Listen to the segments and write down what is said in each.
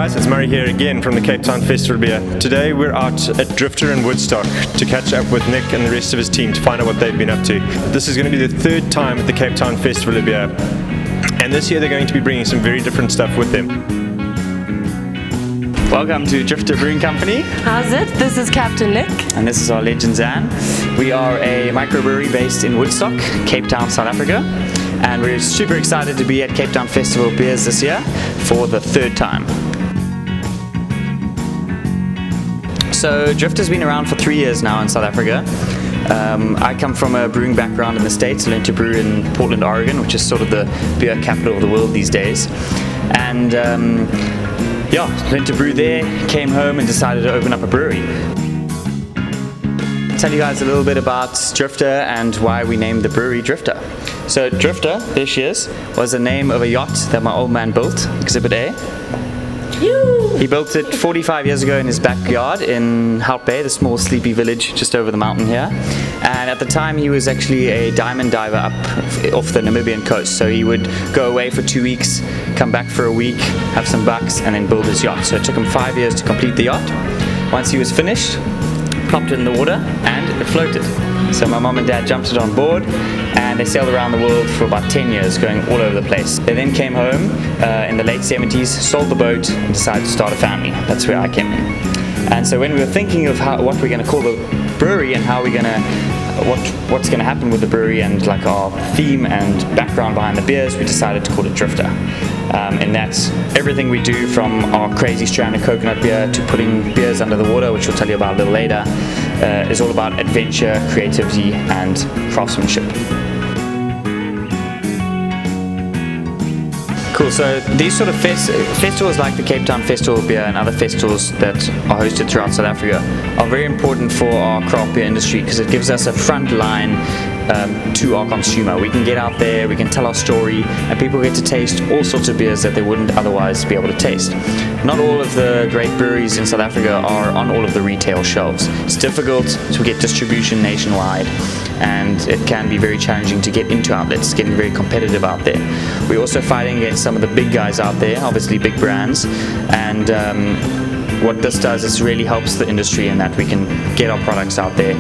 guys, it's Murray here again from the Cape Town Festival Beer. Today we're out at Drifter in Woodstock to catch up with Nick and the rest of his team to find out what they've been up to. This is going to be the third time at the Cape Town Festival of Beer, and this year they're going to be bringing some very different stuff with them. Welcome to Drifter Brewing Company. How's it? This is Captain Nick. And this is our legend Zan. We are a microbrewery based in Woodstock, Cape Town, South Africa. And we're super excited to be at Cape Town Festival of Beers this year for the third time. So Drifter's been around for 3 years now in South Africa. I come from a brewing background in the States. I learned to brew in Portland, Oregon, which is sort of the beer capital of the world these days. And learned to brew there, came home and decided to open up a brewery. I'll tell you guys a little bit about Drifter and why we named the brewery Drifter. So Drifter, there she is, was the name of a yacht that my old man built, Exhibit A. He built it 45 years ago in his backyard in Hout Bay, the small sleepy village just over the mountain here. And at the time he was actually a diamond diver up off the Namibian coast. So he would go away for 2 weeks, come back for a week, have some bucks, and then build his yacht. So it took him 5 years to complete the yacht. Once he was finished, plopped it in the water and it floated. So my mom and dad jumped it on board and they sailed around the world for about 10 years, going all over the place. They then came home in the late 70s, sold the boat and decided to start a family. That's where I came in. And so when we were thinking of what we're going to call the brewery and how we're going to what's going to happen with the brewery and like our theme and background behind the beers, we decided to call it Drifter. And that's everything we do, from our crazy strand of coconut beer to putting beers under the water, which we'll tell you about a little later, is all about adventure, creativity and craftsmanship. Cool, so these sort of festivals like the Cape Town Festival of Beer and other festivals that are hosted throughout South Africa are very important for our craft beer industry because it gives us a front line to our consumer. We can get out there, we can tell our story, and people get to taste all sorts of beers that they wouldn't otherwise be able to taste. Not all of the great breweries in South Africa are on all of the retail shelves. It's difficult to get distribution nationwide, and it can be very challenging to get into outlets. It's getting very competitive out there. We're also fighting against some of the big guys out there, obviously big brands, and what this does is really helps the industry in that we can get our products out there.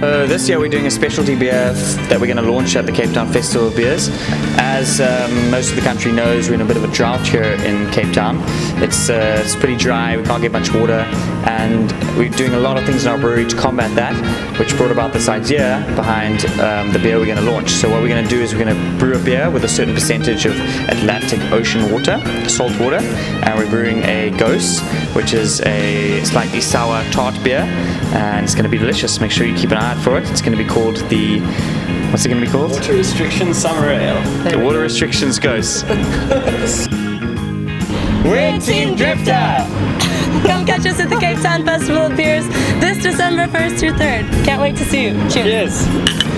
This year we're doing a specialty beer that we're going to launch at the Cape Town Festival of Beers. As most of the country knows, we're in a bit of a drought here in Cape Town. It's pretty dry, we can't get much water, and we're doing a lot of things in our brewery to combat that, which brought about this idea behind the beer we're going to launch. So what we're going to do is we're going to brew a beer with a certain percentage of Atlantic Ocean water, salt water, and we're brewing a Ghost, which is a slightly sour tart beer, and it's going to be delicious. Make sure you keep an eye out for it. It's going to be called the... What's it going to be called? Water Restrictions Summer Ale. The Water Restrictions Ghost. We're Team Drifter! Come catch us at the Cape Town Festival of Beers this December 1st through 3rd. Can't wait to see you. Cheers! Cheers!